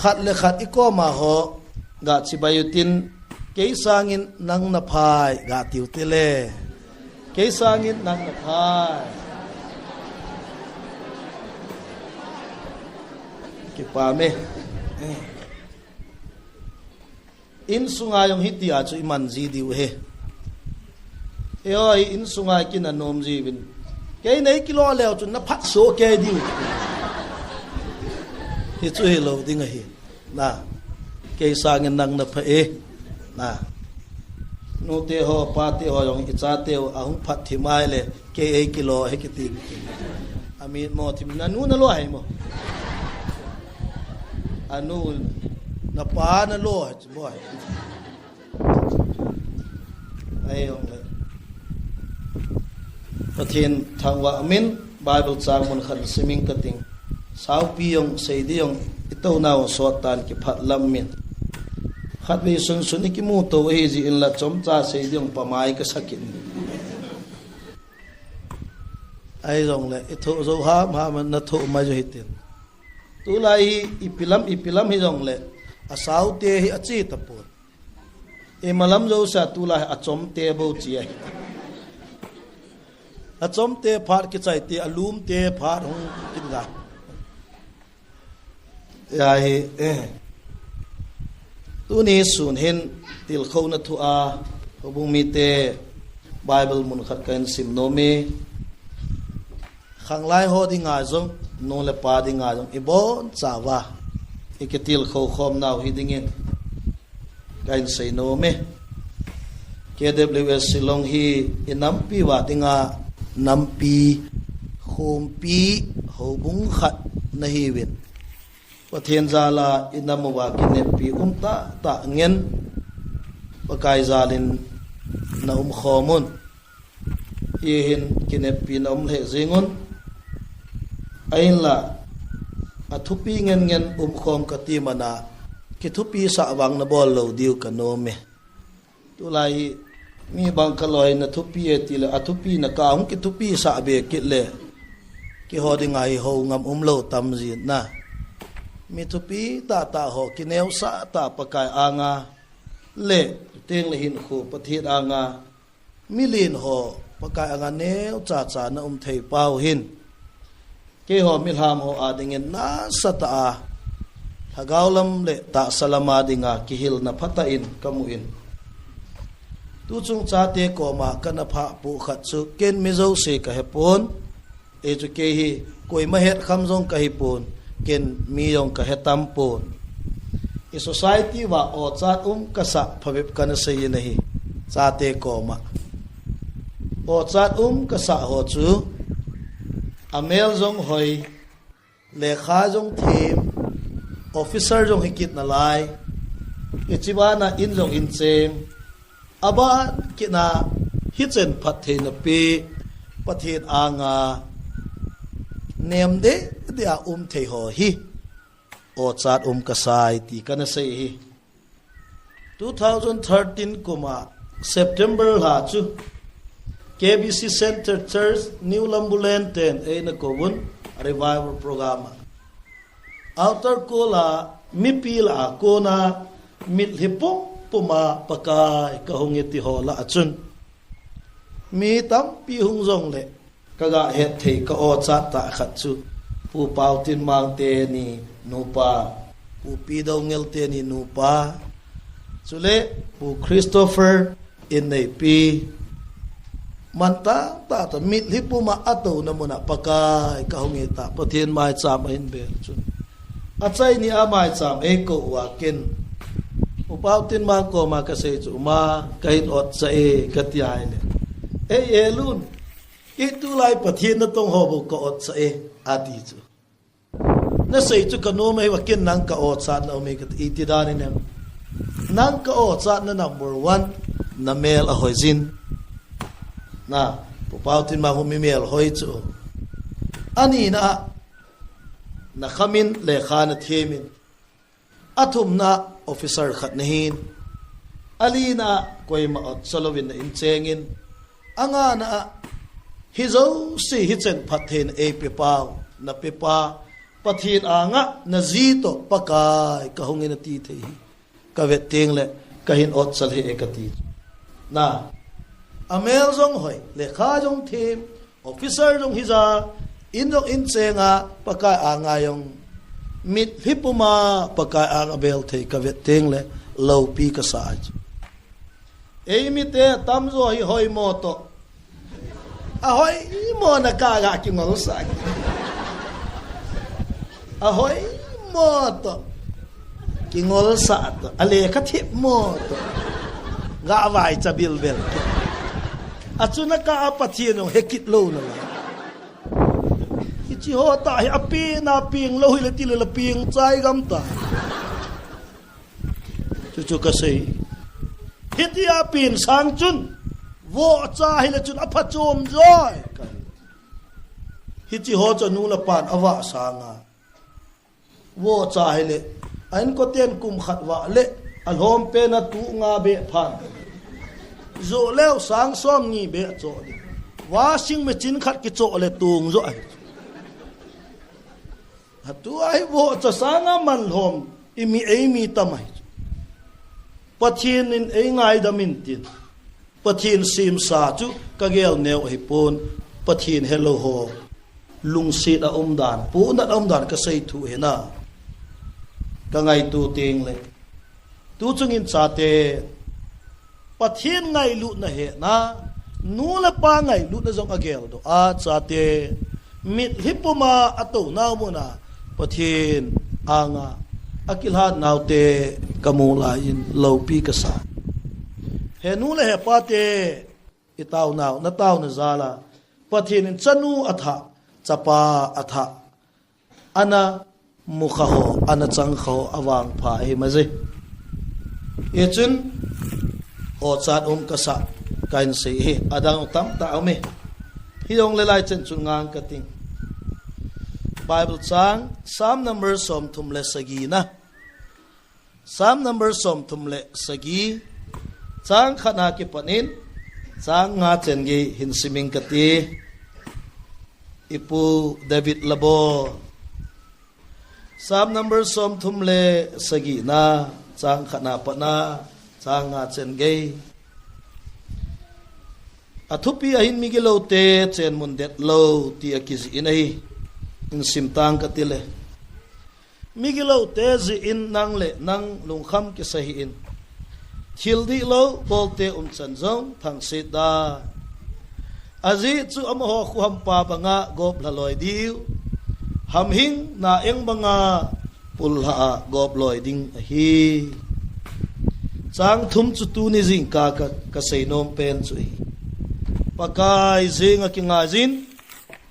khat le khat iko ma ho ga chibayutin keisangin nang na phai ga tiutile keisangin nang na phai ki pa me in sunga yong hitia chu iman ji diu he oi in sunga kin anom ji bin ke nei kilo leo chu na phat so ke diu hi chu hi lo ding hi na ke sangin nang na phe na no te ho pa te ho yong icha te ahung phat thi mai le ke 1 kilo he ki ti ami mo thim na nu na lo hai mo anu na pa na lo boy ai yong le pathin thangwa min bible chang mon khan siming kating sau pi yong sei di yong ito naw so tan ki phat lam min khat ve sun sun ki mu to he ji in la chom cha sei di yong pamai ka sakin ai yong le itho zo ha ma man na tho ma jo hitin tu lai ipilam hi yong le asau te hi achi tapot e malam zo sa tu lai achom te bo chi ai achom te phar ki chai te alum te phar hung kin ga ya hi tu ni sun hin til khau na thu a hobung mi te bible mun khat kan sim no me khang lai ho di nga zong no le pa di nga jong ibon chawa iketil kho khom naw hidingin kain sei no me KWS silong hi inampi wa tinga nampi khompi hobung khat na hiwin pathen zala inamuwa kinepi ta ngen pakai zalin na khomun ihin kinepi na le zingun ain la athupi ngen khom kati mana ki thupi sa wang na bol lo diu kanome tulai mi bang kaloi na thupi eti la athupi na ka hung ki thupi sa be ki le ki hoding ai ho ngam lo tam zin na mi thupi ta ho ki neu sa ta pakai anga le teng le hin khu pathit anga milin ho pakai anga neu cha na thei pau hin ke ho milham ho adingen na sata hagaulam le ta salama dinga kihil na phata in kamuin tu chung cha te ko ma kana pha pu khat chu ken mizo se ka hepon e chu ke hi koi ma het kham jong ka hi pon ken mi yong ka hetam pon e society wa o chat ka sa phawep kana se ye nahi cha te ko ma o chat ka sa ho chu amel jong hoi lekha jong thim officer jong hikit na lai ichiwana in jong in chem aba kina hichen phathe na pe pathet anga nem de dia thei ho hi o chat kasai ti kana sei hi 2013 kuma September ha chu KBC Center Church New Lambulen 10 ay nakobun revival program outer kola mipila kona mit hipong puma pakai kahungiti hola achun mi tam pi hung jong le kaga het thei ka o cha ta khat chu pu pau tin mang te ni nupa pu pi do ngel te ni nupa chule pu Christopher in nei pi manta ta mit hipuma ato na muna pakai kahungita pathin mai cham hin bel chun achai ni amai cham e ko wa ken upautin ma ko ma ka se chu ma kain ot sa e katiai le e elun itu lai pathin na tong hobo ko ot sa e ati chu na sei chu ka no mai wa ken nang ka ot sa na me ka iti dani ne nang ka ot sa na number 1 na mel a hoizin na upautin ma humi mel hoi chu ani na khamin le khana themin athum na officer khat nahin alina koima ot solowin in chengin anga na hizo si hichen phathen e pepau na pepa pathin anga na zito pakai ka hongin ti the ka vet teng le ka hin ot sal he ekati na amel jong hoi le kha jong thim officer jong hiza in jong in chenga pakai anga yong mit hipuma pakai anga bel the ka vet teng le lo pi ka sa ei mi te tam zo hi hoi mo to a hoi mo na ka ga ki ngol sa a hoi mo to ki ngol sa to ale ka thip mo to ga vai cha bil bel a chuna ka apathi no hekit lo na ichi ho ta hi api na ping lo hi le ti le ping chai gam ta chu ka sei hitia pin sang chun wo cha hi le chun apha chom joy hiti ho cha nu la pan awa sanga wo cha hi le an ko ten kum khat wa le al hom pe na tu nga be phan zo leo sang som ni be cho di washing machine khat ki cho le tung zo ai hatu ai wo cha sanga man hom imi ei mi tamai pathin in ei ngai da min tin pathin sim sa chu kagel neu hi pon pathin hello ho lung sit a dan pu na dan ka sei thu he na ka ngai tu ting le tu chung in cha te pathin ngai lu na he na nu la pa ngai lu na jong agel do a cha te mit hipuma ato na mo na pathin anga akilhat naute kamula in lopi kasa he nu le he pate itaw naw na taw na zala pathin in chanu atha chapa atha ana mukha ho ana chang kho awang pha he maje echun o chat kasa kain se he adang tam ta ame hiong le lai chen chungang kating Bible chang Psalm number som thumle sagi na Psalm number som thumle sagi chang khana ki panin chang nga chen gi hin siming kati ipu David labo Psalm number som thumle sagi na chang khana pana chang nga chen ge athupi ahin migilo te chen mundet lo ti akiz inai in simtang katile migilo tezi in nang le nang lungkham ke sahi in thildi lo bolte chan zong thang sita azi chu amho khuam pa banga gop laloi diu ham hing na eng banga pulha gop loi ding hi chang thum chu tu ni jing ka sei nom pen chui pakai zinga kinga jin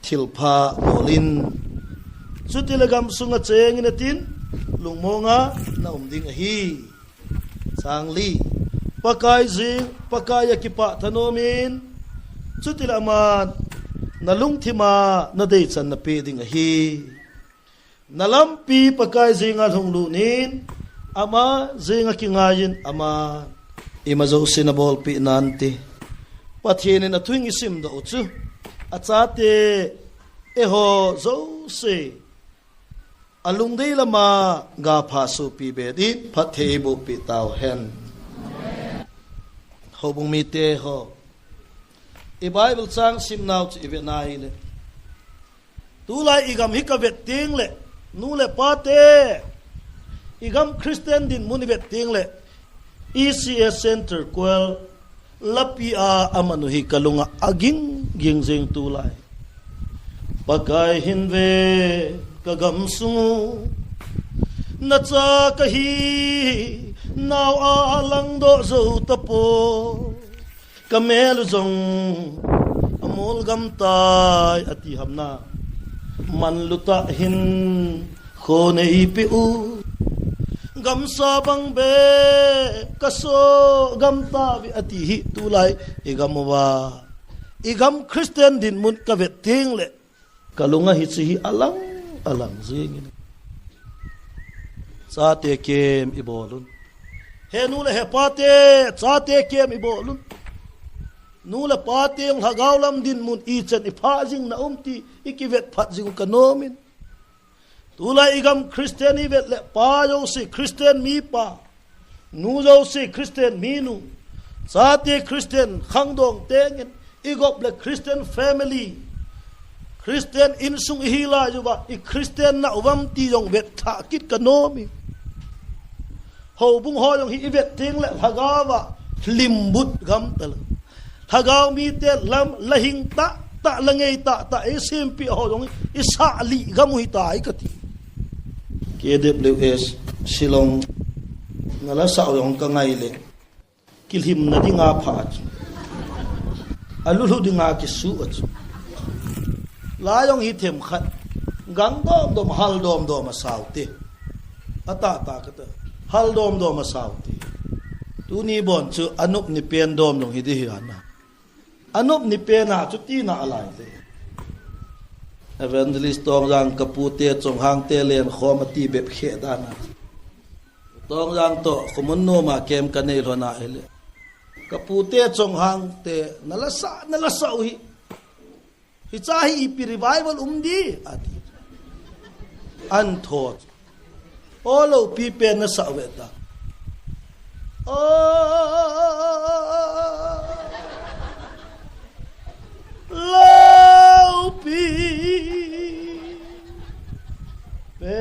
thilpha bolin sutilagam sunga cheng in tin lungmonga na umding hi sangli pakai jing pakai akipa thanomin sutilaman nalung thima na dei chan na pe ding hi nalampi pakai jinga honglu nin ama jinga kingayin ama imazo sinabol pi nanti pathin na twing isim do chu achate eho zo se alung dei lama ga phasu pi be di phathe bu pi taw hen hobung mi te ho e bible chang sim naw chi ve nai le tu lai igam hikavet ting le nu le pate igam christian din muni vet ting le ECS center kwel lapia amanu hi kalunga aging gingjing tu lai pakai hinve kagam sungu nacha kahi naw alang do zo tapo kamel zong amol gam tai ati hamna man luta hin khonei pi u gam sa bang be kaso gam ta bi ati hi tu lai igam wa igam christian din mun ka vet ting le kalunga hi chi alang alang zing sa te kem ibolun he nu le he pate sa te kem ibolun nu le pate ng hagawlam din mun i chen i pha jing na umti ikivet phat jing kanomin tu lai igam Christian i vet le pa yo si Christian mi pa nu yo si Christian mi nu sa te Christian khang dong teng igop le Christian family Christian in sung hila ju ba i Christian na wam ti yong vet tha kit kanomi ho bung ho yong hi vet ting le hagawa limbut gam tal hagaw mi te lam lahing ta langei ta SMP ho yong isa li gam hi ta ai kati KWS Silong ngala sa yong ka ngai le kilhim na di nga pha alulu di nga ki su at la yong hi them khat gang dom hal dom asauti ata ka hal dom asauti tu ni bon chu anup ni pen dom long hi di hiana anup ni pen na chu ti na alai te evangelist tong jang kapute chong hang te len khomati bep khe dana tong jang to khumunno ma kem kanei rona ele kapute chong hang te nalasa hi hichahi ipi revival umdi ati an thot olo pipe na saweta low pi pe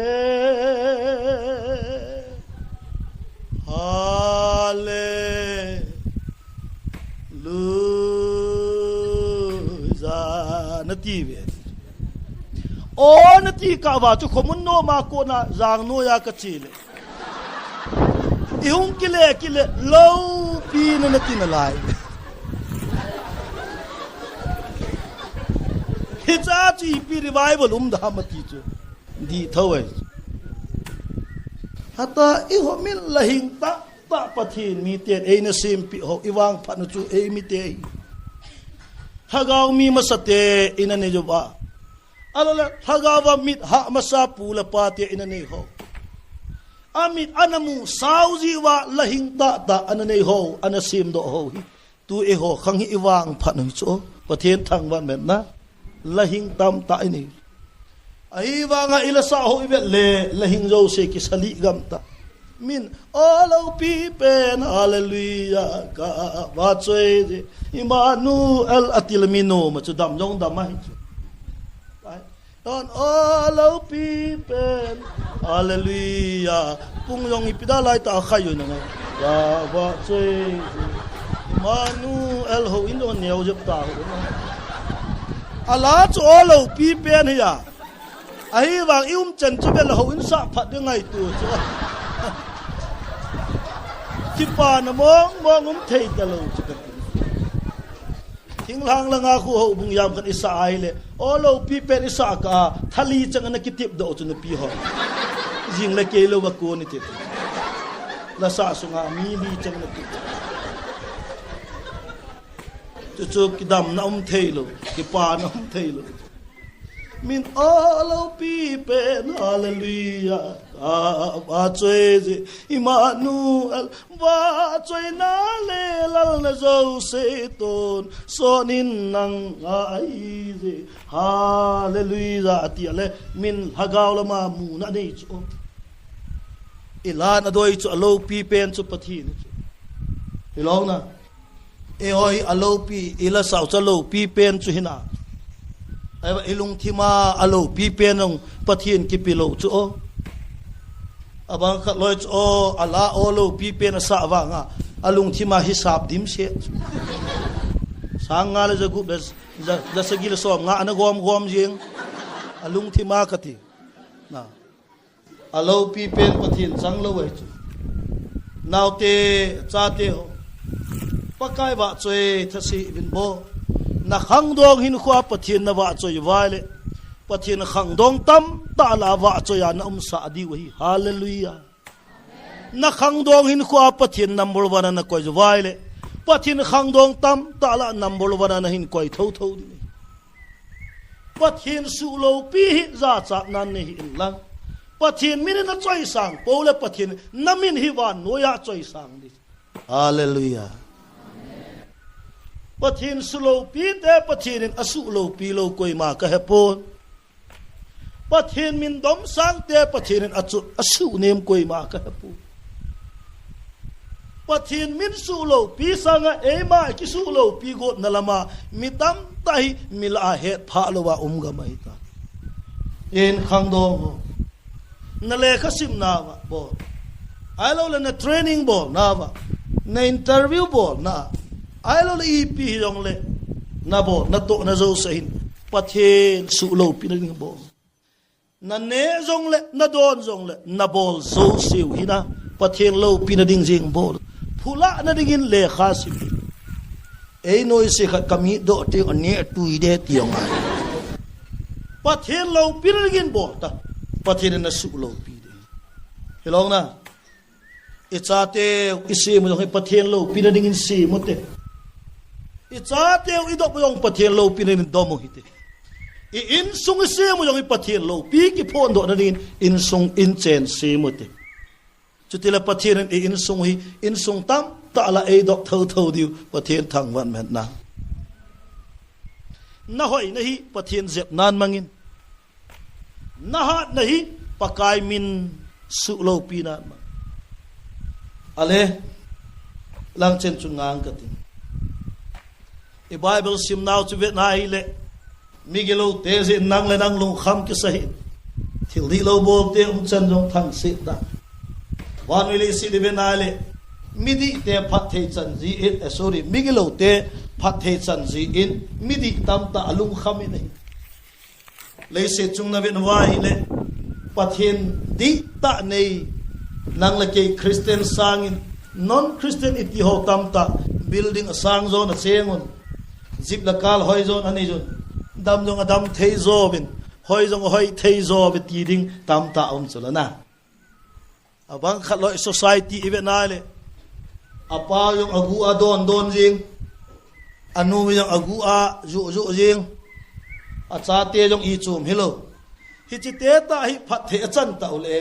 hallelujah nati ve o nati ka ba chu khomun no ma ko na jang no ya ka chile ihung kile low pi na nati na lai hichachi pi revival da mati chu di thawai hata i ho min lahing ta pathin mi te eina sim pi ho iwang phanu chu e mi te hagaw mi masate inane jo ba alala hagawa mit ha masa pula pate inane ho amit anamu sauji wa lahing ta anane ho anasim do ho tu e ho khang hi iwang phanu chu pathen thang ban men na lahing tam ta ini ai wa nga ila sa ho ibe le lahing jo se ki sali gam ta min all pi pen hallelujah ka wa choi Immanuel atil mino ma chu dam jong dam mai don all pi pen hallelujah pung yong ipidalai ta khayo na ga wa choi Immanuel ho in don neo jep ta ala chu all pi pen ya ai wang chen chu bel ho in sa phat de ngai tu chu ki pa na mong thei ta lo chu ka thing lang la nga khu ho bung yam kan isa ai le olo pi pen isa ka thali chang na kitip do chu na pi ho jing la ke lo wa ko ni te la sa su nga mi chang na ti chu ki dam na thei lo ki pa na thei lo min all people hallelujah wa choi Immanuel wa choi na le lal na zo se ton sonin nang ai je hallelujah ati ale min hagaw la ma mu na nei chu ila na doi chu alo pi pen chu pathi ni ilo na e oi alo pi ila sau cha lo pi pen chu hina ai ilung thima alo pi penong pathin ki pilo chu o abang khat loi chu o ala o lo pi pen sa wa nga alung thima hisab dim se sanga le jagu bes da sagil som nga ana gom jing alung thima kati na alo pi pen pathin sang lo wai chu naute cha te ho pakai wa choi thasi bin bo na khang dong hin khwa pathin na wa choi wale pathin khang dong tam ta la wa choi na sa di wa hallelujah na khang dong hin khwa pathin number 1 na koi wale pathin khang dong tam ta la number 1 na hin koi tho di pathin su lo pi za cha nan ni in lang pathin min na choi sang pole pathin namin hi wan no ya choi sang di hallelujah pathin sulo pi te pathin asu lo pi lo koi ma ka hepon Bắt thiên mình đom sang te bắt thiên asu nem koi ma ka pu bắt thiên min su lo pi sanga e ma ki su lo pi got na lama mi tam tai mi la het pha lo wa ga mai ta en khang do na le khasim na wa bo ai lo na training bo na wa na interview bo na ai lo i pi jong le na bo na to na zo sahin bắt thiên su lo pi na ding bo na ne zong le na don zong le na bol zo siu hina pathian lo pina ding jing bol phula na dingin le khasim ei noi se khat kami do te ane tui de tiong ai pathian lo pina dingin bol ta pathian na su lo pi de helong na ichate isi mo jong pathian lo pina dingin si mo te ichate idok mo jong pathian lo pina dingin do mo hite in sung se mo yung ipathian lo pi ki phon do na din in sung in chen se mo te chutila pathian in sung hi in sung tam ta la e dok thau thau diu pathian thang wan met na hoi na hi pathian zep nan mangin na ha na hi pakai min su lo pi na ma ale lang chen chung ngang ka tin e bible sim now chu vet na hi le migelo teze nang le nang lung kham ki sahi thil di lo bol te chan jong thang se da wan wili si de benale midi te phat the chan ji it sorry migelo te phat the chan ji in midi tam ta alung kham ni le se chung na ven wa hi le pathian di ta nei nang la ke christian sangin non christian iti ho tam ta building a sang zone a chengon zip la kal hoi zone ani zone dam jong adam thei zo bin hoi jong hoi thei zo be ti ding tam ta chula na abang khat loi society event na le apa yung agu a don jing anu yung agu a zu jing a cha te jong i chum hello hi chi te ta hi phat the chan ta ule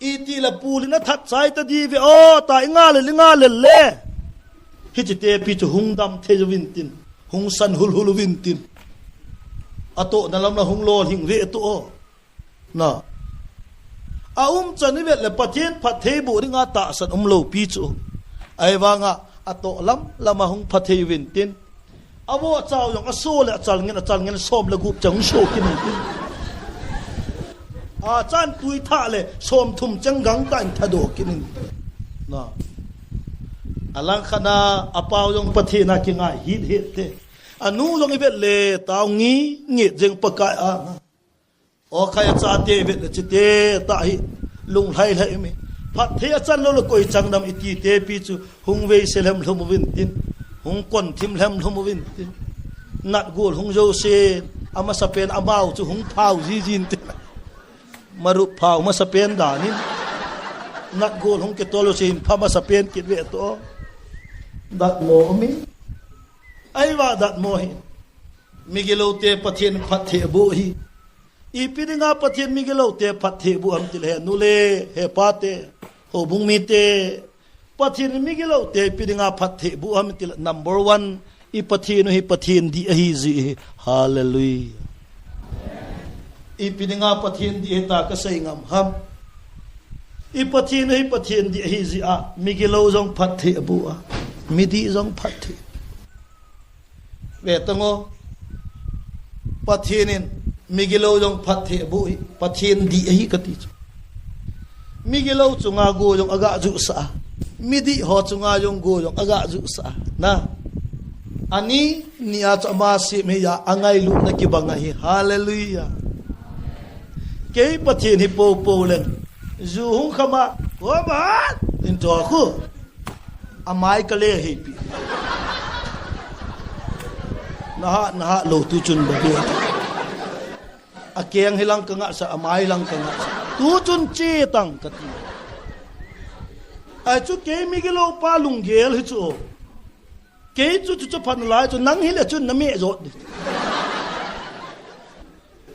i ti la pulina that chai ta di ve o ta nga le le hi chi te pi chu hung dam the jo win tin hung san hul win tin ato nalam na hung lol hing ve to na a chan ni vet le pathian phat the bu ringa ta san lo pi chu ai wanga ato lam lama hung phat the win tin abo chaw yong aso le chal ngin som la gup chang so kin tin a chan tui tha le som thum chang gang tan thado kin na alang khana apaw yong pathina ki nga hit te anu long ibet le taw ngi jeng pakai a o khaya cha te ibet chi te ta hi lung lai me phat the chan lo koi chang dam iti te pi chu hung ve selem hlum win tin hung kon thim hlem hlum win tin nat gol hung jo se ama sapen amau chu hung phau ji jin tin maru phau ma sapen da ni nat gol hung ke tolo se pha ma sapen kit ve to dat mo mi ai wa dat mo hi migelo te pathian phat the bu hi i pidinga pathian migelo te phat the bu am til he nule he pa te ho bung mi te pathian migelo te pidinga phat the bu am til number 1 i pathian hi pathian di hi ji hallelujah i pidinga pathian di ta ka sai ngam ham i pathian hi pathian di hi ji a migelo jong phat the bu a midi jong phat the ve tango pathianin migelo jong phat the bu pathian di hi ka ti migelo chunga go jong aga ju sa midi ho chunga jong go jong aga ju sa na ani nia chama si me ya angai lu na ki banga hi hallelujah ke pathian hi po len zu hung khama ho ba tin to khu amai ka le hi pi na lo tu chun ba bi akeng hilang ka nga sa amai lang ka nga tu chun chi tang ka ti ai chu ke mi ge lo pa lung gel hi chu ke chu phan lai chu nang hi le chu na me zo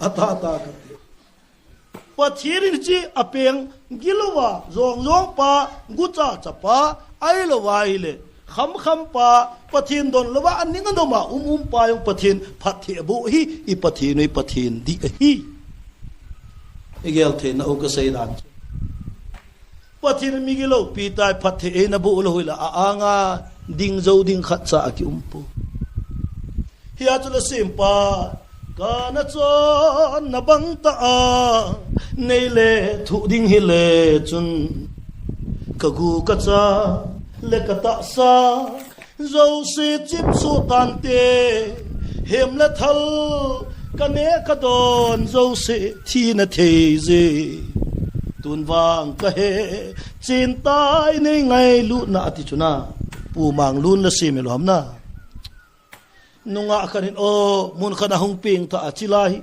ata ka pa thirin chi apeng gilowa zong pa gu cha pa ai lo wai le kham pa pathin don lawa aning andoma pa yung pathin phathi bu hi i pathin di hi igel the na o ka sei dan pathin mi gelo pi tai phat the e na bu lo hila anga ding zo ding khat cha ki umpu hiya tu la simpa kana chon na bang ta a nei le thu ding hi le chun ka gu ka cha le ka ta sa zo si chip su tan te hem la thal ka ne ka don zo se thi na the ze tun wang ka he chin tai nei ngai lu na ati chuna pu mang lun la si me lo ham na nunga kanin o mun khana hung ping ta achilai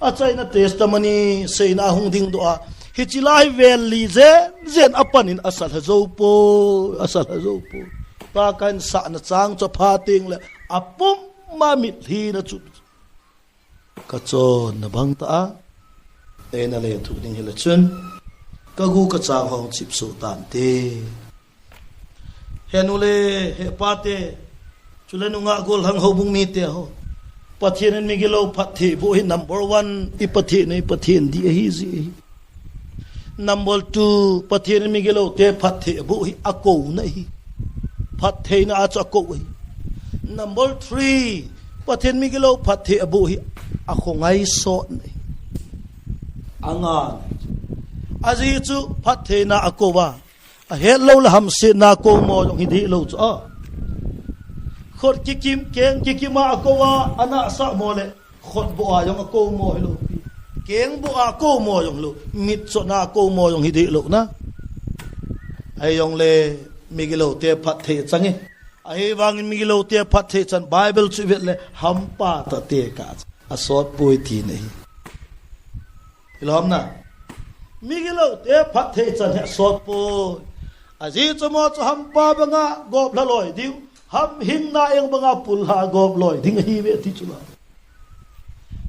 achai na testimony sei na hung ding do a hichilai vel li zen apanin asal hazo po ta kan sa na chang cho pha ting le apum ma mit hi na chu ka chon na bang ta e na le thu ding hila chun ka gu ka chang hong chip su tan te henule he pa te chulenu nga gol hang ho bung mi te ho pathian mi gelo phathi bo hi number 1 i pathian nei pathian di hi zi number 2 pathian mi gelo te phathi bo hi ako nei phathi na acha ko hi number 3 pathian mi gelo phathi bo hi ako ngai so nei anga azi chu phathi na ako wa a hello la ham se na ko mo hi di lo chu a khot kikim keng kikima akowa ana sa mole khot bo ayong ako mo hilo keng bo ako mo yong lo mit so na ako mo yong hidi lo na ayong le migilo te phat the changi ai wang migilo te phat the chan bible chu vet le hampa ta te ka asot pui ti nei ilhom na migilo te phat the chan he sot po aji chomo chu hampa banga gop la loi diu ham hing na eng banga pulha gop loi ding hi ve ti chula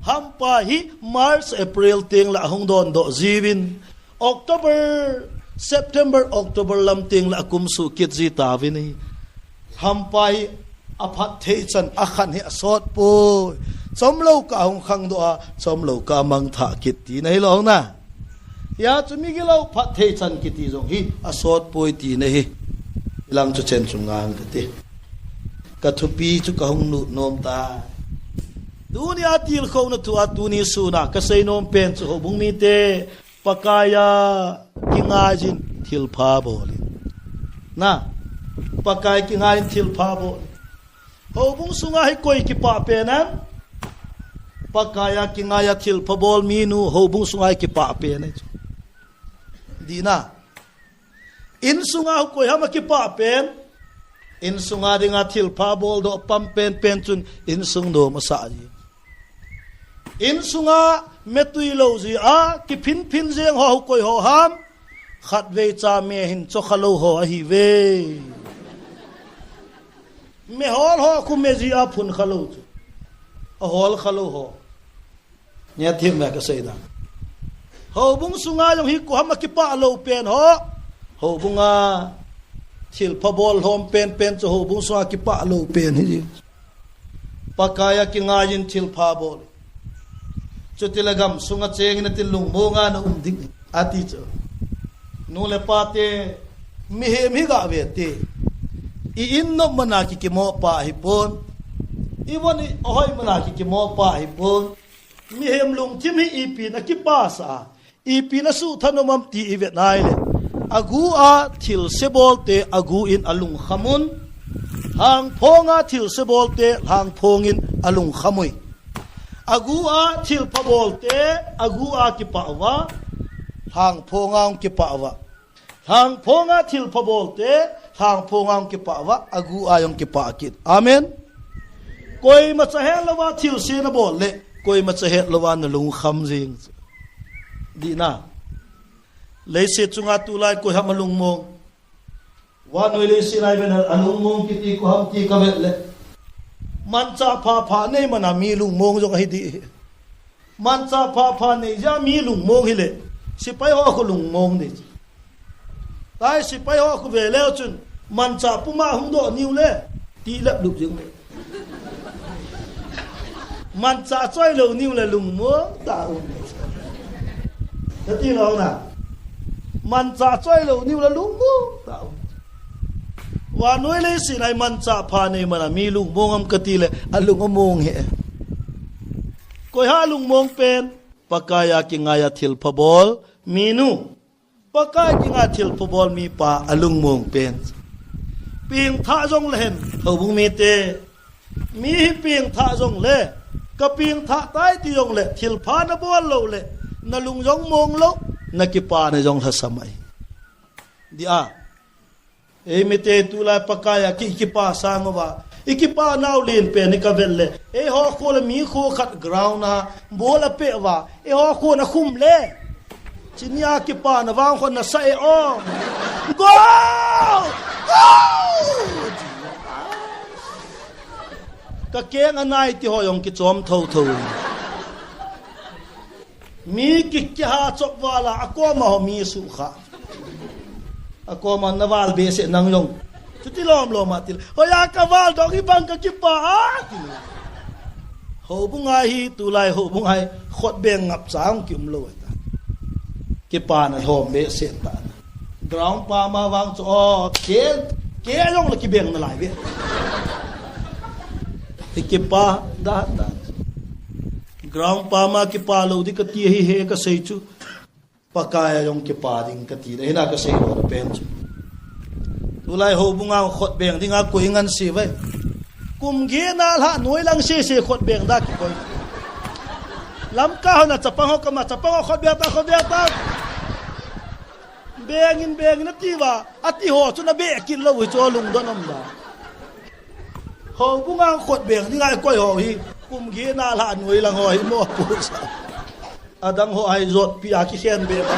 ham pa hi March April ting la hung don do jiwin October September October lam ting la kum su kit ji ta vi ni ham pa hi aphat the chan akhan hi asot po chom lo ka hung khang do a chom lo ka mang tha kit ti nei lo na ya chumi gi lo phat the chan kit ti jong hi asot poi ti nei hi ilang chu chen chung ngang ka ti ka thupi chu ka hung nu nom ta dunia til kho na tu atuni su na ka sei nom pen chu bung mi te pakaya kingajin thil pha bol na pakai kingajin thil pha bol ho bung sunga hi koi ki pa pe na pakaya kingaya thil pha bol mi nu ho bung sunga ki pa pe na dina in sunga koi ha ma ki pa pen in sunga dinga thil pha bol do pam pen pen chun in sung do masa ji in sunga metui lo ji a ki phin phin jeng ho koi ho ham khat ve cha me hin cho khalo ho hi ve me hol ho ku me ji a phun khalo chu a hol khalo ho nya thim me ka sei da ho bung sunga yong hi ku ham ki pa lo pen ho bunga thil pha bol hom pen cho ho bung sunga ki pa lo pen hi pakaya ki nga yin thil pha bol chutilagam sunga cheng na tilung monga na ding ati cho no le pate mi he mi ga ve te I in no mana ki mo pa hi pon I woni ohoi mana ki mo pa hi pon mi hem lung thim hi ipi na ki pa sa ipi na su thanomam ti i vet nai le agu a thil sebol te agu in alung khamun hang phonga thil sebol te hang phongin alung khamui agu a thil phabol te agu a ki pawa hang phongang ki pawa hang phonga thil phabol te hang phongang ki pawa agu ayong ki pa kit amen koi ma chahe lawa thil se na bol le koi ma chahe lawa na lung kham jing di na lấy xe chung tu lai ko ham lung mong wa noi le si lai ben alung mong ki ti ko ham ti ka vet le man cha pha nei mana mi lung mong jong hi di man cha pha nei ja mi lung mong hi le si pai ho ko lung mong ni tai si pai ho ko ve le chun man cha pu ma hung do niu le ti lap dup jing le man cha choi lo niu le lung mong ta thế thì lâu nè man cha chơi lâu nhiều là lung bông tao và nói lấy gì này man cha pha này mà là mi lung bông am cái gì lệ lung bông mông hệ coi ha lung bông pen pakaya kingaya thil phabol minu pakaya kinga thil phabol mi pa alung mông pen pieng tha jong lehen thâu bung mi te mi pieng tha jong le ka pieng tha tai ti jong le thil pha na bol lo le na lung jong mong lo na ki pa na jong tha samai dia e mi te tu la pakaya ki pa sangowa ikipa naw lin pe ni ka vel le e ho ko le mi kho khat ground na bola pe wa e ho ko na khum le chinya ki pa na wang khon na sa e o go ka keng anai ti ho yong ki chom tho tho mi ki ki ha chok wala akoma ho mi su kha akoma na wal be se nang yong chuti lom atil hoya kawal dong ibang ka kipa ho bungai hi tulai ho bungai khot beng ngap sang kim lo ta kipa na hom be se ta ground pa ma wang cho ke long la ki beng na lai be kipa da ground pa ma kipa lo di ka ti hi he ka sei chu pakaya yong kipa ding ka ti na ka sei lo pen chu tulai ho bunga khot beng dinga ko ingan si vai kum ge na la noi lang se khot beng da ki koi lam ka ho na chapang ho kama chapang ho khot beng ta beng na ti wa ati ho chu na be kin lo wi cho lung don om da ho bunga khot beng dinga koi ho hi kum ge na la noi lang ho hi mo pu sa adang ho ai zot pi a ki khen be ba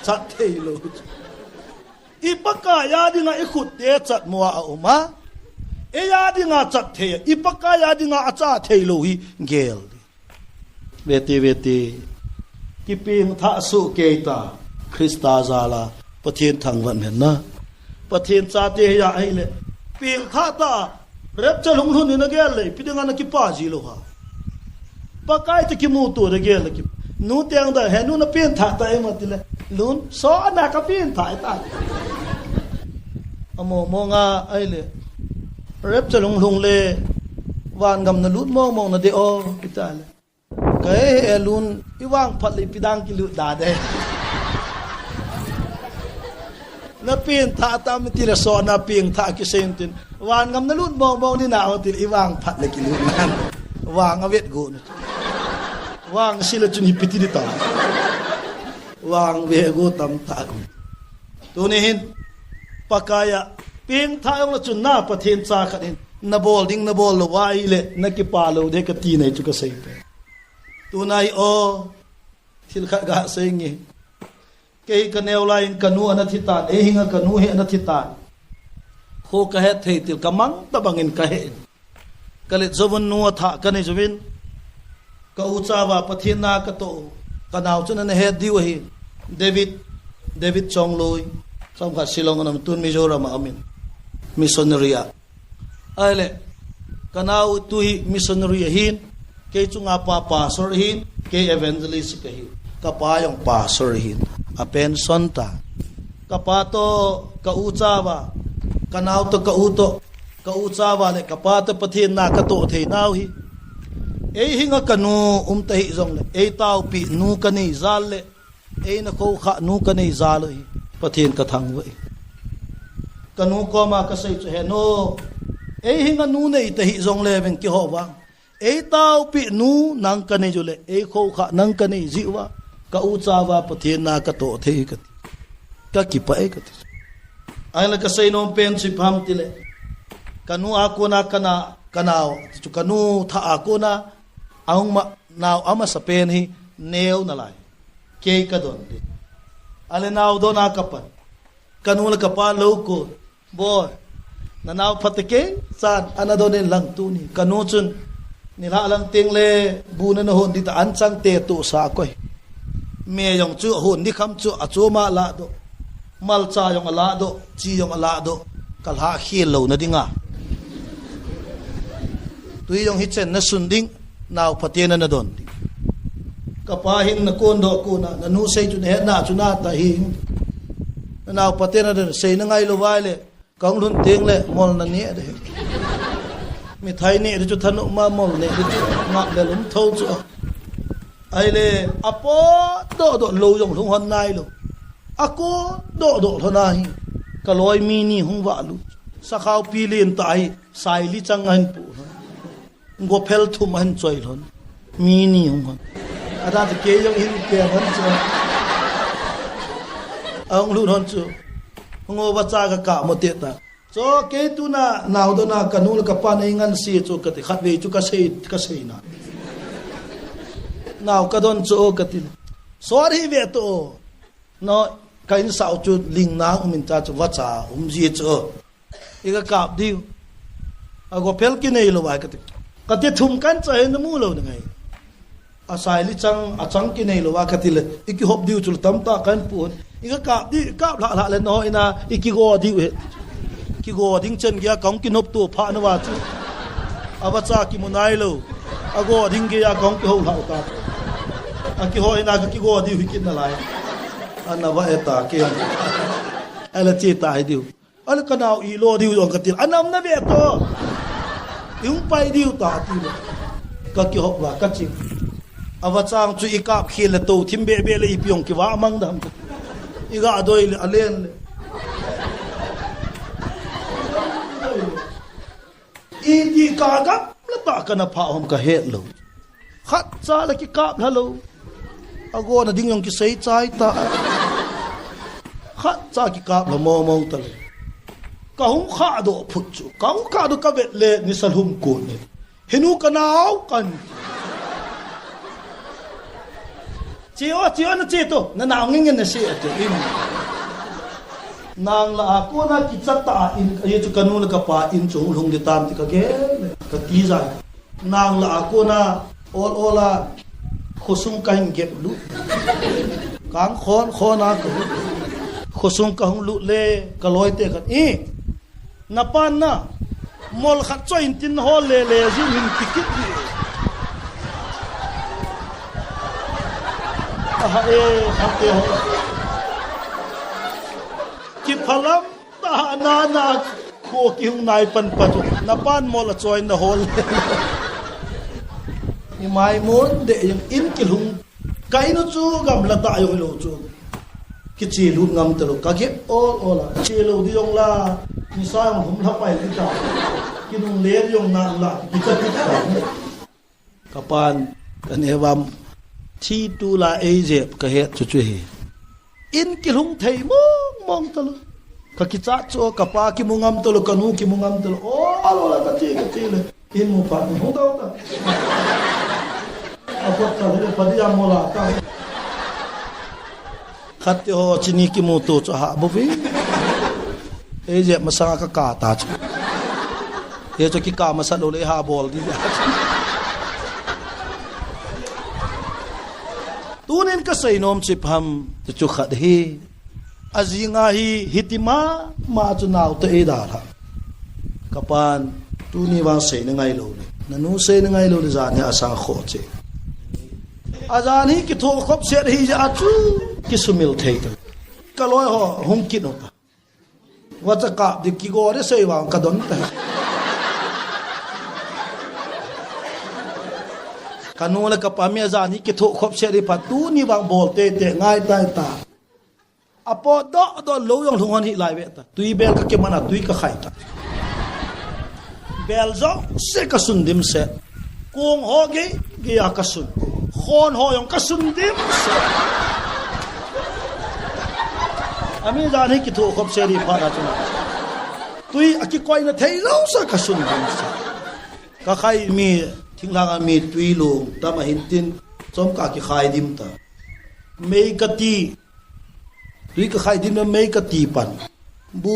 chat thei lo ipakaya dinga ikhut te chat muwa a uma e ya dinga chat the ipakaya dinga acha thei lo hi gel veti ki ping tha su keita krista zala pathian thangwan men na pathian cha te ya ai le ping tha ta rep chalung hun ni na gel le pidinga na ki pa ji lo ha pakai te ki mu tu de gel ki nu teng da he nu na pin tha ta e ma ti le lun so na ka pin tha ta amo mo nga ai le rep chalung lung le wan gam na lut mo na de o kita le kai lun iwang phat le pidang ki lu da de na pin tha ta mi ti le so na pin tha ki sentin wan gam na lut mo ni na o ti iwang phat le ki lu nan wang avet go wang sila chun hipiti di ta wang ve go tam ta tu ni hin pakaya ping tha yong la chun na pathin cha khanin na bol ding na bol lo wai le na ki pa lo de ka ti nei chu ka sei pe tu nai o thil kha ga sei ngi ke ka neu lai kanu anathita e hinga kanu he anathita kho ka he thei til kamang ta bangin ka he kale zovun nu tha ka nei jovin ka uchawa pathin na ka to kanaw chun na he diu hi david chong loi som kha silong nam tun mizoram amin missionary ale kanaw tu hi missionary hin ke chunga pa pastor hin ke evangelist ka hi ka pa yong pastor hin a pension ta ka pa to ka uchawa kanaw to ka uchawa le ka pa to pathin na ka to thei naw hi ei hinga kanu tahi zong le ei tau pi nu ka nei zal le ei na ko kha nu ka nei zal hi pathin ka thang wei kanu ko ma ka sei chu he no ei hinga nu nei tahi zong le ven ki ho wa ei tau pi nu nang ka nei ju le ei ko kha nang ka nei ji wa ka u cha wa pathin na ka to thei ka ki pa e ka ai la ka sei no pen si pham ti le kanu a ko na kanaw chu kanu tha a ko na aung ma naw ama sa pen hi neu na lai ke ka don di ale naw do na kapan kanu la kapa lo ko boy na naw patike san ana do nen lang tu ni kanu chun ni la lang ting le bu na no hon di ta an chang te tu sa koi me yong chu hon di kham chu a chu ma la do mal cha yong ala do chi yong ala do kal ha khil lo na dinga tui yong hi chen na sunding naw patena na don kapahing na kondo ko na nu say chu ne na chu na ta hing na patena de say na ngai lo wale kang lun ting le mol na ne de mi thai ne de chu thanu ma mol ne de ngak le lum thau chu ai le apo do lo yong thung hon nai lo ako do thona hi kaloi mi ni hung wa lu sa khau pi lin tai sai li chang han pu ngo phel thum han choi lon mi ni hung hon ada de ke yong hin ke han chu ang lu hon chu ngo wa cha ka mo te ta so ke tu na naw do na kanul ka pa nei ngan si chu ka ti khat ve chu ka sei na naw ka don chu ka ti sorry ve to no kain sao chu ling na min ta chu wa cha ji chu ika kap diu ago pel ki nei lo wa ka ti thum kan cha hen mu lo na ngai asai li chang achang ki nei lo wa ka ti le iki hop diu chu tam ta kan pu ika kap di kap la le no ina iki go diu he ki go ding chen gya kong ki nop tu pha na wa chu aba cha ki munai lo ago ding ge ya kong ki ho la ta aki ho ina ki go diu ki na lai ana wa eta ke ala chi ta hai diu ala kanau i lo diu ong ka ti anam na ve to yung pai diu ta ti ka ki ho wa ka chi aba chang chu i kap khil to thim be le i pyong ki wa mang dam i ga doi le alen i di ka ga la ta kana pha hom ka het lo khat cha la ki kap la lo ago na ding yong ki sei chai ta khat cha ki kap la mo mong ta le ka hum kha do phut chu ka hum kha do ka vet le ni sal hum ko ne hinu kanau kan chiyo na che to na naw ngin na si ate in nang la ko na ki chata in ye chu kanu la ka pa in chu lung de tam ti ka ge ka ti za nang la ko na ola khosung ka hing gep lu kang khon na ko khosung ka hung lu le ka loi te ka i na pan na mol khat choi tin hol le ji min tikit ni ha e ha te ho ki phalam ta na ko ki hung nai pan pa chu na pan mol choi na hol ni mai mon de yung in kilung kai no chu gam la ta yo lo chu ki chi lu ngam te lo ka ge ola chi lo di yong la ni sa hum la pai ki ta ki nung le yong na la ki ta ki ta kapan kan ewam thi tu la e je ka he chu chu he in kilung thei mong te lo ka ki cha chu ka pa ki mungam te lo kanu ki mungam te lo ola la ka chi le in mo pa ho ta apa tadi pada yang mula tak khatio ho chini ki moto cho ha bo vi e je masanga ka ka ta chu e cho ki ka masa lo le ha bol di tunin ka sai nom chip ham chu khat hi azinga hi hitima ma chu naw te e da tha kapan tuni wang sai na ngai lo le nanu sai na ngai lo le za ne asa kho che azan hi ki tho khop se hi ja chu ki sumil thei ta kaloi ho hum ki no ta wa cha ka de ki go re sei wa ka don ta kanu la ka pa mi azan hi ki tho khop se ri pa tu ni wang bol te ngai tai ta apo do lo yong thong hi lai ve ta tui bel ka ke mana tui ka khai ta bel zo se ka sun dim se kung ho ge ya ka sun khon ho yong ka sun dim se ami jan hi ki thu khop se ri pha ra chu tui aki koi na thei lo sa ka sun dim se ka khai mi thing la mi tui lo ta ma hin tin chom ka ki khai dim ta mei ka ti tui ka khai dim na mei ka ti pan bu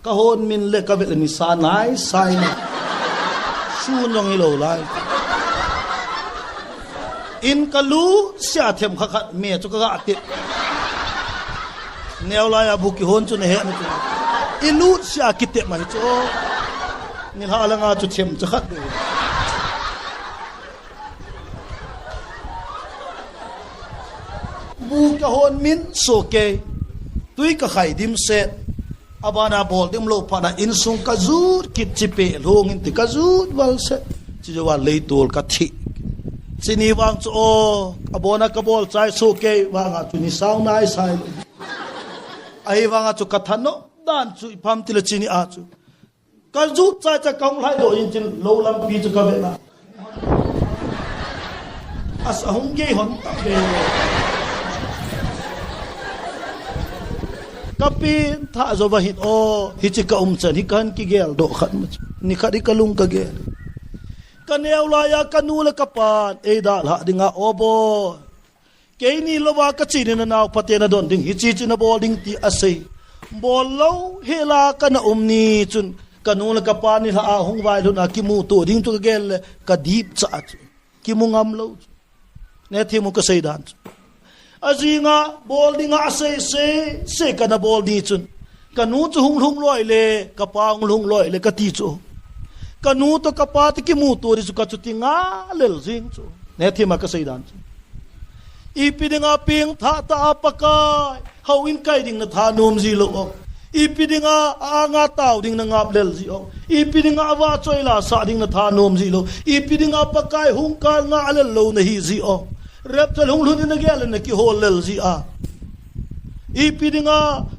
ka hon min le ka vel ni sa nai sai na sun yong lo lai in kalu sia them kha khat me chu ka ati neo la ya bu ki hon chu ne he na chu ilu sia kite man chu ni ha la nga chu them chu khat bu ka hon min so ke tui ka khai dim se abana bol dim lo phana in sung ka zur kit chipe long in ti ka zur wal se chi wa lei tol ka thi chini wang chu o abona ka bol chai so ke wanga chu ni saung nai sai ai wanga chu ka thano dan chu pham ti la chini a chu ka zur chai cha kaung lai do in chin lo lam pi chu ka ve na as hong ge hon ta be kapin tha zo ba hin o hi chi ka chan hi kan ki gel do khat ma ni khadi ka lung ka gel kaneu la ya kanu la kapan e da la dinga obo ke ni lowa ka chi ni na naw pate na don ding hi chi chi na bol ding ti asai bol lo hela kana ni chun kanu la kapan ni la a hong vai lu na ki mu to ding tu ka gel ka deep cha ki mu ngam lo ne thi mu ka sei dan azinga bol dinga ase se kana bol di chun kanu chu hung loi le kapa hung loi le ka ti chu kanu to kapa ti ki mu to ri chu ka chu ti nga lel jing chu ne thi ma ka sei dan chu ipi dinga ping tha ta apakai how in kai ding na tha nom ji lo ipi dinga anga taw ding na ngap lel ji o ipi dinga awa choi la sa ding na tha nom ji lo ipi dinga pakai hung kal nga alel lo na hi ji o rep chal hung lun na gel na ki hol lel ji a ipi dinga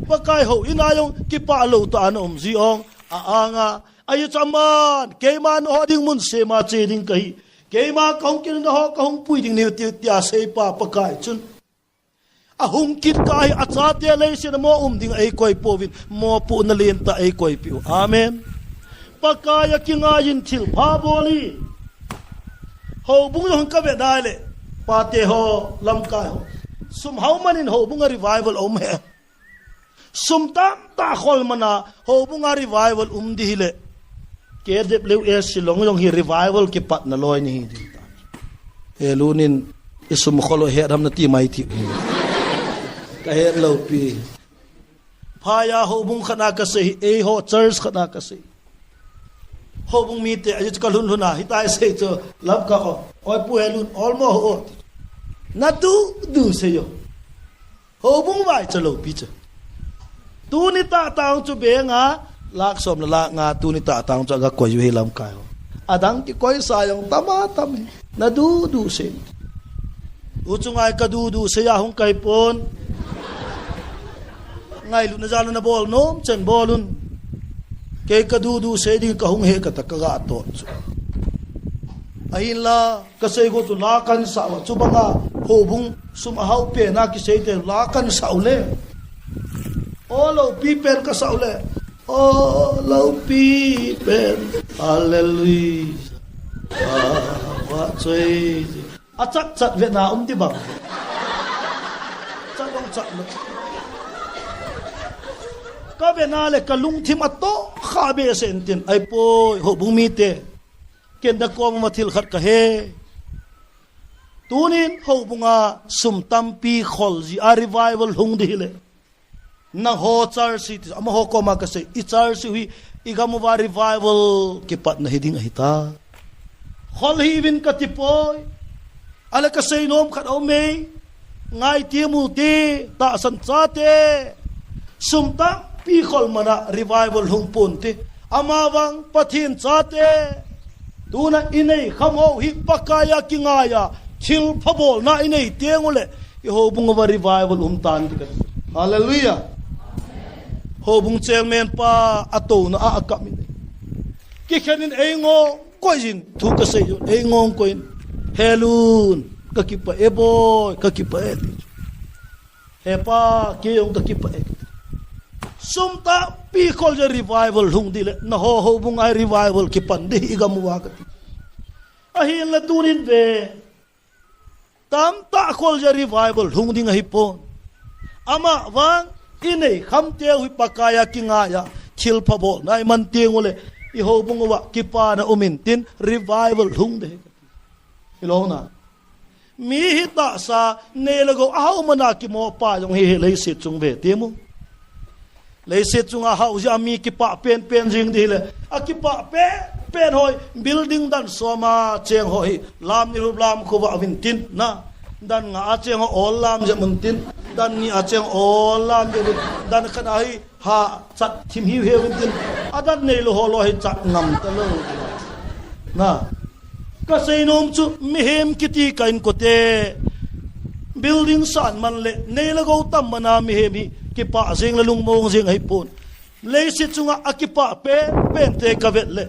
pakai ho inayong ki pa lo ta nom ji ong a anga ayu chaman ke man ho ding mun se ma che ding kai ke ma kong kin na ho kong pui ding ni ti tia se pa pakai chun a hung kit kai a cha te le se mo ding ai koi povin mo pu na len ta ai koi pi amen pakaya ki nga yin thil pha boli ho bung hong ka be dai le pate ho lam kai ho sum how manin ho bunga revival me sum tam ta khol mana ho bunga revival di hile ke dep leu es silong yong hi revival ke pat na loi ni hi e lunin isum kholo he ram na ti mai ti ka he lo pi phaya ho bung khana ka se e ho church khana ka se ho bung mi te aj ka lun luna hi tai se cho lab ka ko oi pu he lun almo ho na du se yo ho bung vai cho lo pi cho tu ni ta taung chu be nga lak som la nga tu ni ta taung cho ga ko yu he lam kai adang ki koi sa yong tama tam na du se u chungai ka du se ya hung kai pon ngai lu na jalu na bol nom chen bolun ke ka du se ding ka hung he ka ta ka ga to chu ahila ka sei go tu la kan sa chu banga ho bung sum hau pe na ki sei te la kan sa ule o lo pi pen ka sa ule o lo pi pen hallelujah wa choi a chat ve na ti bang chat bang chat lo ka be na le ka lung thim ato kha be sen tin ai poi ho bung mi te ken da ko ma thil khat ka he tunin ho bunga sum tampi khol ji a revival hung di le na ho char si ama ho ko ma ka se I char si hui igam wa revival ke pat na hiding ahita khol hi win ka ti poi ala ka sei nom khat o me ngai ti mu ti ta san cha te sum tampi khol mana revival hung pun ti ama wang pathin cha te tuna inei khamo hi pakaya kingaya thil phabol na inei tengule I ho bung wa revival tan ka hallelujah ho bung chairman pa ato na akamin ki khanin engo koin thu ka sei engong koin helun ka ki pa ebo ka ki pa et he pa ki yong ka ki pa et sumta pi kol je revival hung dile na ho bung ai revival ki pandi igam wa ka ahin la tunin ve tam ta kol je revival hung ding hi pon ama wang inei kham te hui pakaya kingaya thil phabo nai man tengole I ho bung wa ki pa na umin tin revival hung de ilona mi hi ta sa ne lago au mana ki mo pa jong hi le se chung ve temu le se chung a hau ja mi ki pa pen jing di le a ki pa pen hoi building dan soma cheng hoi lam ni lam ko wa win tin na dan nga acheng all lam je muntin dan ni acheng all lam je dan kana hi ha chat thim hi hewin tin adan nei lo holo hi chat ngam ta lo na ka seinom chu mi hem kiti kain kote building san man le nei la go tam mana mi hem hi ki pa jeng la lung mong jeng hai pon le si chunga akipa pe pen te ka vet le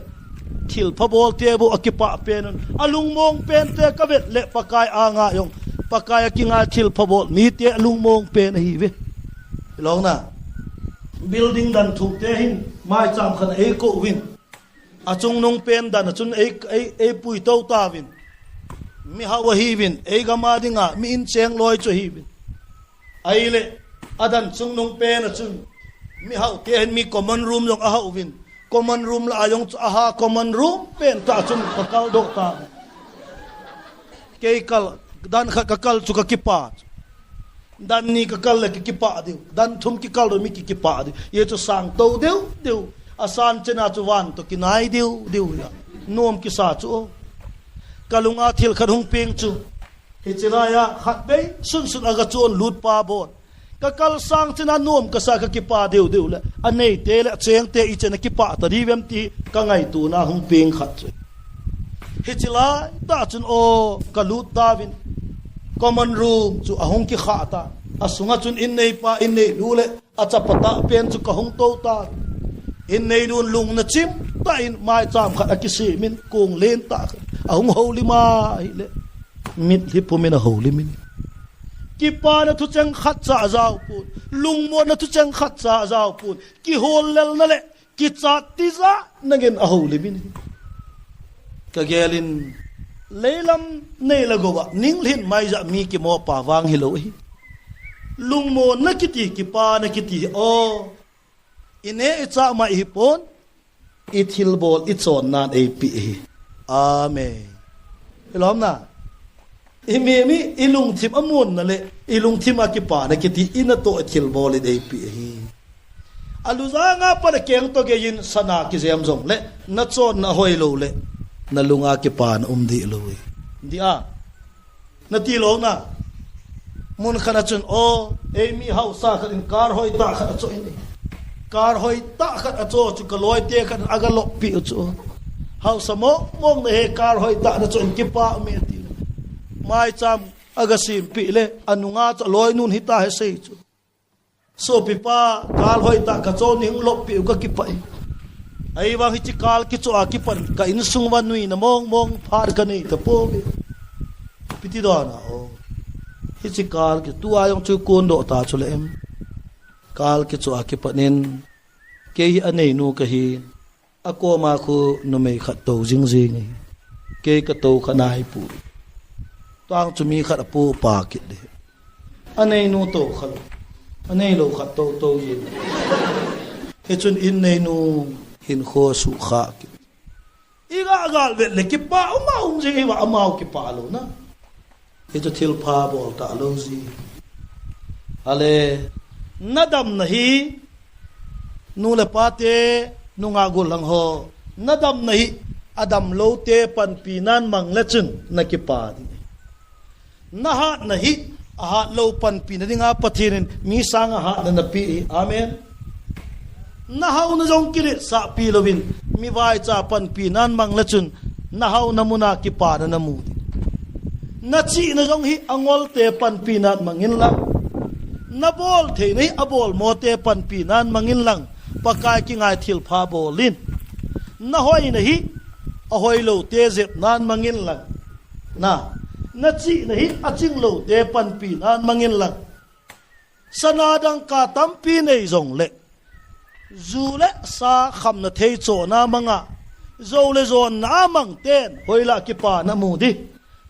thil phabol te bu akipa pe non alung mong pen te ka vet le pakai anga yong pakai kinga thil phabol mi te alung mong pen hi ve long na building dan thu te hin mai cham khan e ko win achung nong pen dan achun e pui to ta win mi hawa hi win e ga ma dinga mi in cheng loi chu hi win ai le adan chung nong pen achun mi hau te mi common room yong a hau win common room la ayong aha common room pen ta chung kakal do ta ke kal dan kakal chu ka kipa dan ni kakal le kipa di dan thum ki kal do mi ki kipa di ye chu sang to deu asan chena chu wan to kinai deu ya nom ki sa chu kalunga thil khadung ping chu hi chira ya khat be sun aga chon lut pa bon kakal sang china nom ka sa ka kipa deu le anei te le cheng te I chena kipa ta ri vem ti ka ngai tu na hung ping khat chu hi chila ta chun o kalut davin common room chu ahong ki kha ta asunga chun in nei pa in nei lu le achapata pen chu ka hung to ta in nei dun lung na chim ta in mai cham khat akisi min kong len ta ahong holy ma le mit hi pu min holy min ki pa na thu chang khat cha zaw pun lung mo na thu chang khat cha zaw pun ki hol lel na le ki cha ti za nangin a holy min ka gelin leilam nei la go ba ning lin mai za mi ki mo pa wang hi lo hi lung mo na kiti ki pa na kiti o ine cha ma hi pon I thil bol I chon nan e pi hi amen lom na mi ilung thim amun na le ilung thim akipa na kiti ina to thil bol e pi hi aluza nga pa keng to ge yin sana ki zem zong le na chon na hoi lo le na lunga ki pa na di lo di a na ti lo na mun khana chun o e mi hau sa kha in kar hoi ta kha cho in kar hoi ta kha cho chu ka loi te kha aga lo pi chu hau samo mong na he kar hoi ta na chon ki pa me ti mai cham aga sim pi le anunga cho loi nun hita he sei chu so pi pa kar hoi ta ka cho ning lo pi ka ki pa ai wa hi chi kal ki cho a ki pan ka in sung wan nui na mong phar ka nei ta po piti do na o hi chi kal ki tu a yong chu kun do ta chu le em kal ki cho a ki panin ke hi anei nu ka hi ako ma khu no mei khat to jing ke ka to khanai pu tang chu mi khat pu pa ki de anei nu to khal anei lo khat to yin he chun in nei nu hin kho su kha ki iga gal vet le ki pa mau je wa mau ki pa lo na he chu thil pha bol ta lo ji ale nadam nahi nu le pa te nu nga gul lang ho nadam nahi adam lo te pan pinan mang le chun na ki pa di na ha nahi a lo pan pin ni nga pathin mi sang ha na pi amen na hau na jong kire sa pi lovin mi vai cha pan pinan mang le chun na hau na muna ki pa na mu na chi na jong hi angol te pan pinan mangin lang na bol the nei abol mo te pan pinan mangin lang pakai ki ngai thil pha bolin na hoi na hi a hoi lo te zep nan mangin lang na chi na hi a ching lo te pan pinan mangin lang sanadang ka tampi nei jong le zule sa kham na thei cho na manga zo le zon na mang ten hoila ki pa na mu di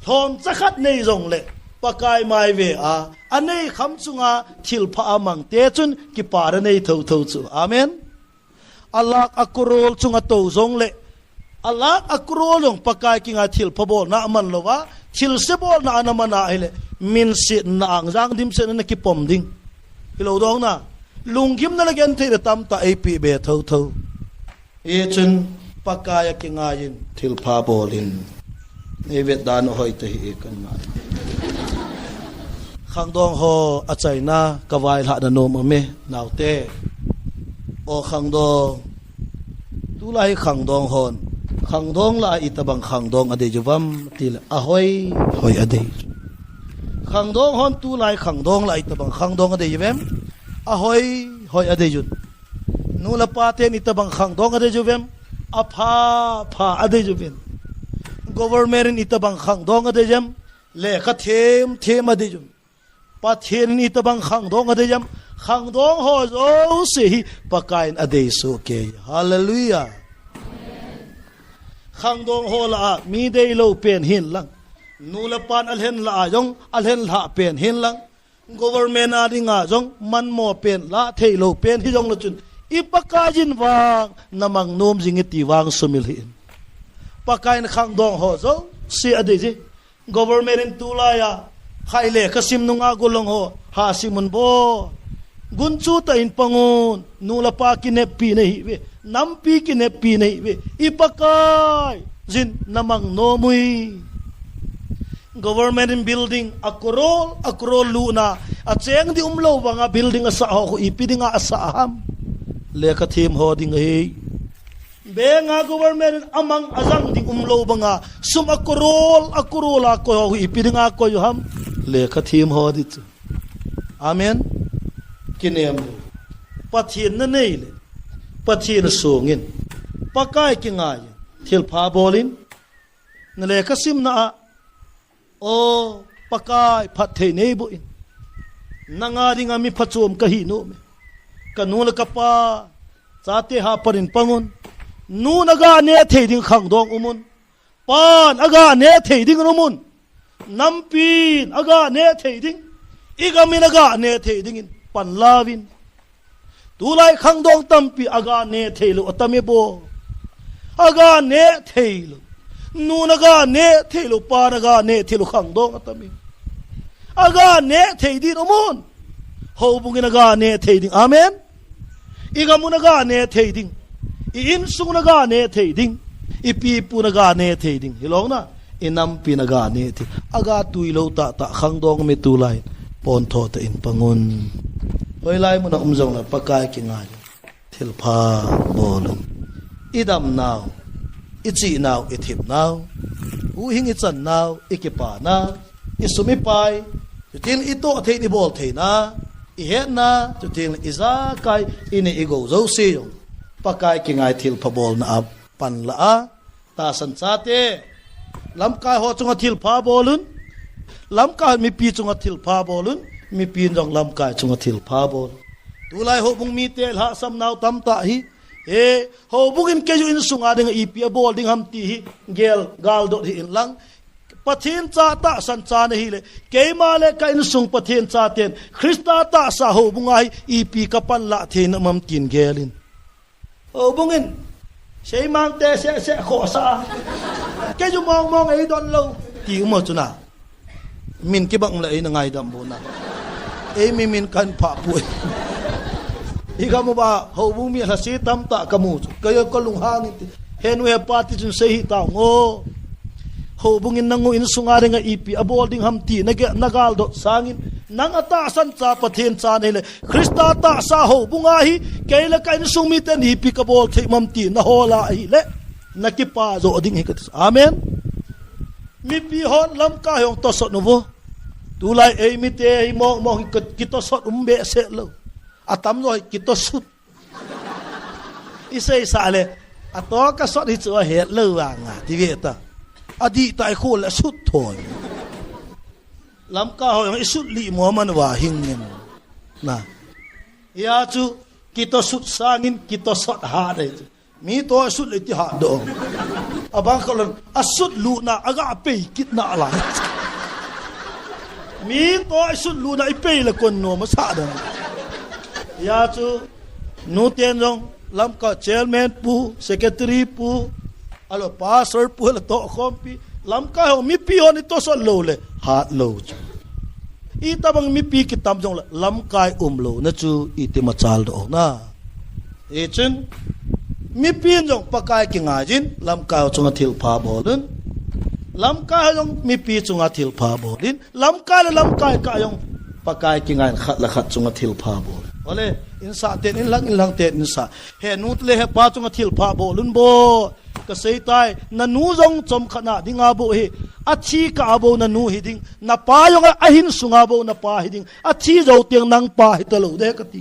thom chakhat nei jong le pakai mai ve a anei kham chunga thil pha amang te chun ki pa ra nei tho chu amen allah akurol chunga to jong le allah akurol yong pakai ki nga thil pha bol na man lowa thil se bol na na mana ile min si na ang jang dim se na ki pom ding hilo dong na lungkim na lagyan thei tam ta ap be tho e chun pakaya ki nga yin thil pha bolin e vet dan hoi te hi kan ma khang dong ho achai na kawai la na nom ame naute o khang dong tu lai khang dong hon khang dong la itabang khang dong ade juvam til ahoi hoi ade khang dong hon tu lai khang dong la itabang khang dong ade juvam ahoi hoi ade jut nu la paten itabang khang dong ade juvam apha pha ade juven government itabang khang dong ade jam le ka them ade jum pathen itabang khang dong ade jam khang dong ho zo se hi pakain ade so ke hallelujah khang dong ho la mi dei lo pen hin lang nu la pan alhen la jong alhen la pen hin lang government adinga jong man mo pen la thei lo pen hi jong la chun ipakajin wang namang nom jingiti wang sumil hin pakain khang dong ho zo si ade ji government in tulaya khaile kasim nunga gulong ho ha simun bo gunchu ta in pangun nula pa kine pi nei we nampi kine pi nei we ipakai jin namang nomui government in building akrol luna acheng di umlo wanga building asa ho ipidinga asa ham leka thim ho ding hei benga government amang azang ding umlo banga sum akrola ko ho ipidinga ko ham leka thim ho dit amen kinem pathin na nei le pathin songin pakai kingai thil pha bolin na leka sim na o pakai phat the nei bo in nanga ringa mi phachom ka hi no me kanul ka pa chate ha parin pangun nu naga ne theding khang dong umun pan aga ne theding umun nampin aga ne theding igamin aga ne theding in pan lavin tulai khang dong tampi aga ne thelu atame bo aga ne thelu nu naga ne thelu pan aga ne thelu khang dong atame aga ne theding umun ho bungin aga ne theding amen igamunaga ne theding in sungnaga ne theding ipi punaga ne theding hilongna inam pinaga ne thi aga tuilo ta khangdong me tulai pon tho ta in pangun hoilai muna umjong la pakai kinga thilpha bolun idam now ichi now ithip now u hing ichan now ikipa na isumi pai til ito thei ni bol thei na ihet na tutil iza kai ini igo zo si yong pakai kingai thil phabol na ap pan la a ta san chate lam kai ho chunga thil pha bolun lam kai mi pi chunga thil pha bolun mi pi jong lam kai chunga thil pha bol tulai ho bung mi tel ha sam naw tam ta hi e ho bugin ke ju in sunga ding ipi bol ding ham ti hi gel gal dot hi in lang pathin cha ta san cha ne hi le keima le ka in sung pathin cha ten krista ta sa ho bungai ipi kapan la the na mam tin gelin ho bungin sei mang te se kho sa ke ju mong ai don lo ti mo chuna min ki bang la ai na ngai dam bo na e mi min kan pha pu ikamu ba ho bung mi la si tam ta kamu kayo ko lung hang hen we party chun sei hi ta ngo ho bungin nangu in sunga renga ipi abolding hamti nagal do sangin nang ata san cha pathen cha nele krista ta sa ho bunga hi keila kain sungmi ten ipi ka bol thei mamti na hola hi le nakipa zo ding hi ka amen mi pi hon lam ka yong to so novo tulai ei mi te hi mo ki to so umbe se lo atam no ki to sut isei sale ato ka so di chu he lo wa nga ti ve ta adi tai khol la sut thoi lam ka ho yang isut li mo man wa hingin na ya chu kito sut sangin kito sot ha dai mi to sut le ti ha do abang kolon asut lu na aga pe kit na la mi to sut lu na ipe la kon no ma sa da ya chu nu tien jong lam ka chairman pu secretary pu alo pastor pu la to kompi lam ka ho mi pi on to so lo le hat lo chu i tabang mi pi ki tam jong lam kai lo na chu i te ma chal do na e chen mi pi jong pakai ki nga jin lam ka chunga thil pha bolun lam ka jong mi pi chunga thil pha bolin lam ka ka jong pakai kingan khat la khat chunga thil pha bol ole in sa ten in lang ten in sa he nut le he pa chunga thil pha bolun bo ka sei tai na nu jong chom khana dinga bo hi achi ka abo na nu hi ding na pa yong a hin sunga bo na pa hi ding achi zo tiang nang pa hi talo de ka ti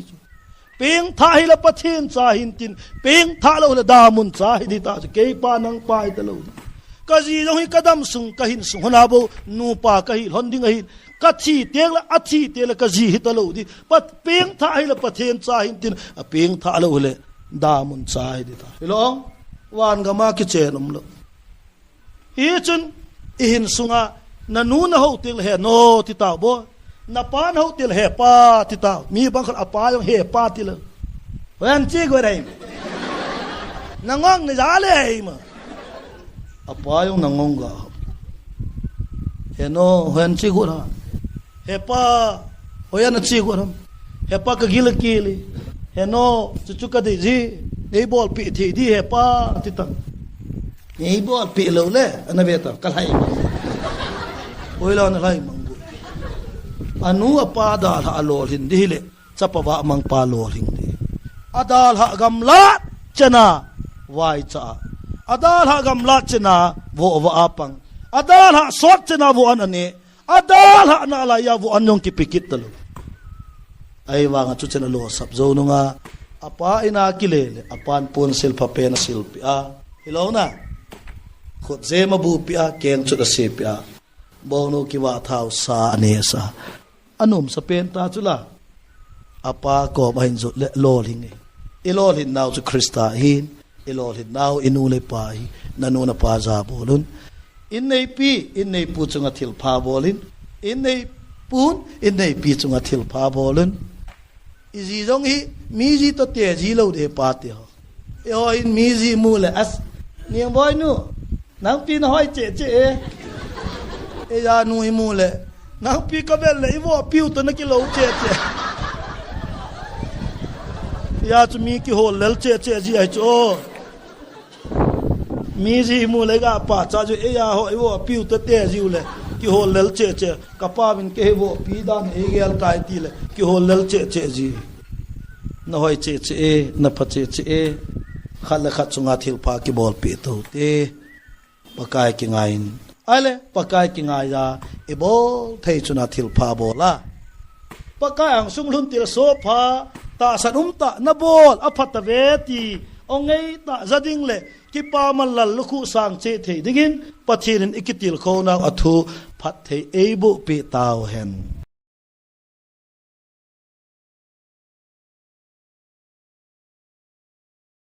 ping tha hi la pathin cha hin tin ping tha lo la da mun cha hi di ta ke pa nang pa hi talo ka ji jong hi kadam sung ka hin sung hona bo nu pa ka hi hon ding hi ka chi tiang la achi te la ka ji hi talo di pat ping tha hi la pathin cha hin tin a ping tha lo le da mun cha hi di ta long wan ga ma ki chenom lo hi chun ihin sunga na nu na ho til he no ti ta bo na pa na ho til he pa ti ta mi bang khal apa yong he pa ti lo wan chi go dai na ngong ni za le ma apa yong na ngong ga he no wan chi go ra he pa hoya na chi go ram he pa ka gil kili he no chu ka de ji ei bol pi thi di he pa ti ta ei bol pi lo le ana ve ta kal hai oi lo na hai mang bu anu apa dal ha lo hin di le chapawa mang pa lo hin di adal ha gam la chana wai cha adal ha gam la chana vo wa apang adal ha sot chana vo an ane adal ha na la ya vo an yong ki pikit talo ai wa nga chu chana lo sap zo no nga apa ina kilele apan pun sil pa pen sil pi a hello na khot je ma bu pi a keng chu da se pi a bo no ki wa thau sa ane sa anum sa pen ta chula apa ko ba hin zo le lo ling e lo hin now chu krista hin e lo hin now inu le pa hi nanu na pa za bolun in nei pu chunga thil pha bolin in nei pi chunga thil pha bolun izi jong hi mi ji to te ji lo de pa te ho e ho in mi ji mu le as niang boy nu nang pi na hoi che e ya nu hi mu le nang pi ka vel le i wo piu to na ki lo che ya chu mi ki ho lel che ji ai cho mi ji mu le ga pa cha ju e ya ho i wo piu to te ji u le ki ho lel che ka pa min ke wo pi dan e gel kai ti le ki ho lel che ji na hoi che na pha che khal khat chunga thil pa ki bol pi to te pakai ki ngain ale pakai ki ngai ya e bol thei chuna thil pa bola pakai ang sung lun til so pha ta sanum ta na bol a phat ta ve ti ongei ta zading le ki pa man lal lu khu sang che thei dingin pathin ikitil kho na athu phat thei e bu pi taw hen